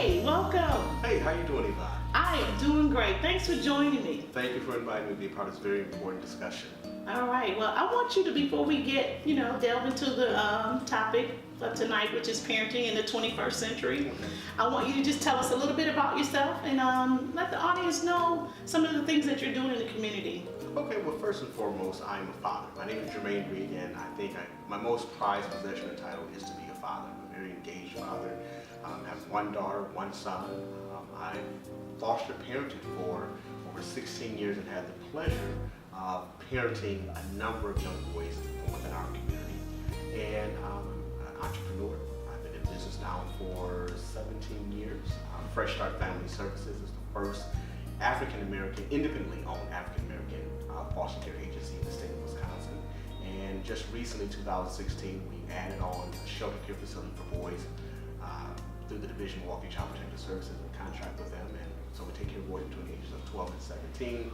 Hey, welcome. Hey, how you doing, Yvonne? I am doing great. Thanks for joining me. Thank you for inviting me to be a part of this very important discussion. All right. Well, I want you to, before we get, delve into the topic of tonight, which is parenting in the 21st century, I want you to just tell us a little bit about yourself and let the audience know some of the things that you're doing in the community. Okay, well, first and foremost, I'm a father. My name is Jermaine Reed, and I think my most prized possession and title is to be a father. I'm a very engaged father. I have one daughter, one son. I've foster parented for over 16 years and had the pleasure of parenting a number of young boys from within our community. And I'm an entrepreneur. I've been in business now for 17 years. Fresh Start Family Services is the first African-American, independently owned African-American foster care agency in the state of Wisconsin. And just recently, 2016, we added on a shelter care facility for boys through the Division of Walking Child Protective Services and contract with them. And so we take care of boys between the ages of 12 and 17.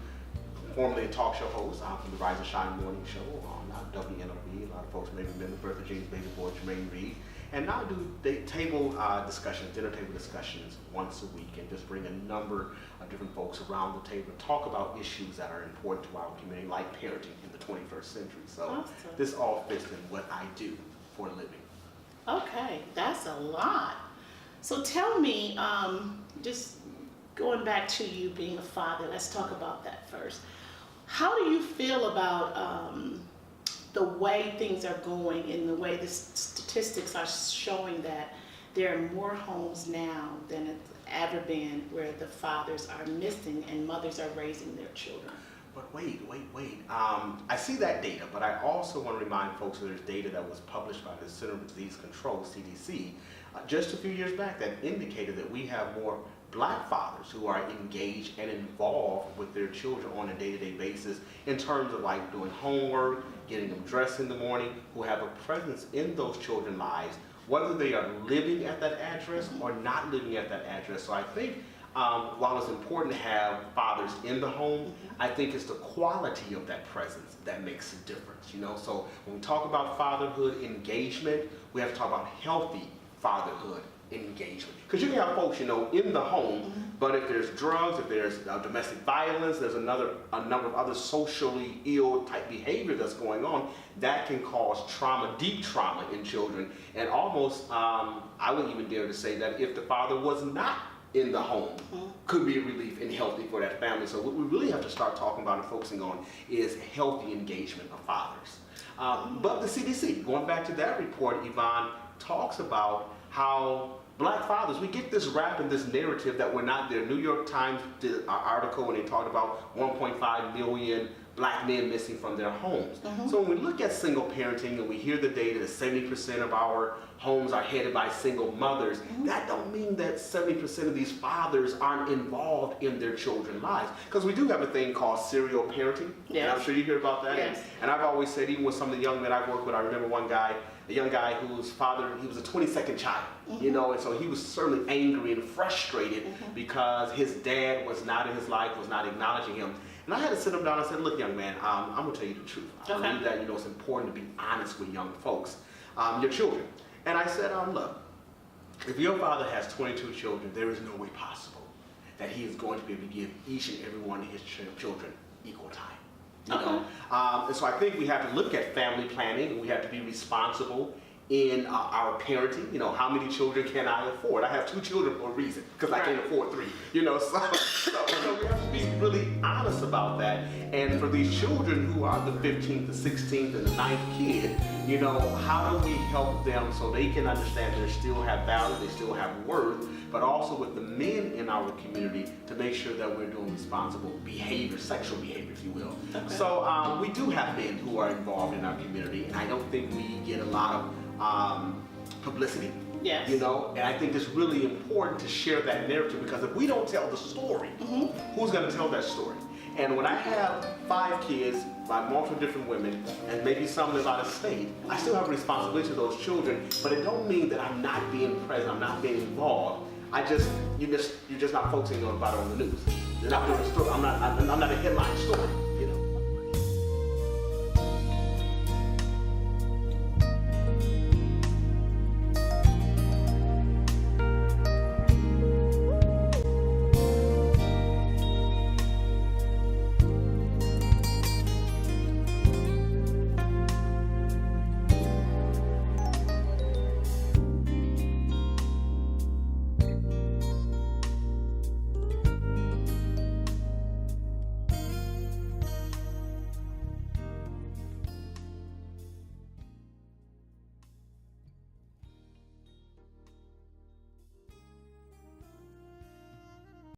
Formerly a talk show host from the Rise and Shine morning show on WNOB. A lot of folks may remember Bertha Jean's baby boy, Jermaine Reed. And now I do table discussions, dinner table discussions once a week, and just bring a number of different folks around the table and talk about issues that are important to our community, like parenting in the 21st century. So Awesome. This all fits in what I do for a living. Okay, that's a lot. So tell me, just going back to you being a father, let's talk about that first. How do you feel about the way things are going and the way the statistics are showing that there are more homes now than it's ever been where the fathers are missing and mothers are raising their children? But wait. I see that data, but I also want to remind folks that there's data that was published by the Center for Disease Control, CDC, just a few years back that indicated that we have more Black fathers who are engaged and involved with their children on a day-to-day basis in terms of like doing homework, getting them dressed in the morning, who have a presence in those children's lives, whether they are living at that address or not living at that address. So I think while it's important to have fathers in the home, I think it's the quality of that presence that makes a difference, So when we talk about fatherhood engagement, we have to talk about healthy fatherhood engagement. Because you can have folks, in the home, but if there's drugs, if there's domestic violence, there's a number of other socially ill type behavior that's going on that can cause trauma, deep trauma in children. And almost, I would even dare to say that if the father was not in the home, could be a relief and healthy for that family. So what we really have to start talking about and focusing on is healthy engagement of fathers. But the CDC, going back to that report, Yvonne, talks about how Black fathers, we get this rap and this narrative that we're not there. New York Times did an article and they talked about 1.5 million Black men missing from their homes. So when we look at single parenting and we hear the data that 70% of our homes are headed by single mothers, that don't mean that 70% of these fathers aren't involved in their children's lives. Because we do have a thing called serial parenting. Yes. And I'm sure you hear about that. Yes. And I've always said, even with some of the young men I've worked with, I remember one guy, a young guy whose father, he was a 22nd child, and so he was certainly angry and frustrated because his dad was not in his life, was not acknowledging him. And I had to sit him down and say, look, young man, I'm going to tell you the truth. I believe that, it's important to be honest with young folks, your children. And I said, look, if your father has 22 children, there is no way possible that he is going to be able to give each and every one of his children equal time. And so I think we have to look at family planning, and we have to be responsible in our parenting. How many children can I afford? I have 2 children for a reason, because I can't afford 3. So we have to be really honest about that. And for these children who are the 15th, the 16th, and the 9th kid, how do we help them so they can understand they still have value, they still have worth, but also with the men in our community to make sure that we're doing responsible behavior, sexual behavior, if you will. So we do have men who are involved in our community, and I don't think we get a lot of publicity. Yes. And I think it's really important to share that narrative, because if we don't tell the story, who's going to tell that story? And when I have 5 kids by multiple different women, and maybe some live out of state, I still have a responsibility to those children, but it don't mean that I'm not being present, I'm not being involved. You're just not focusing on about it on the news. You're not doing a story. I'm not a headline story.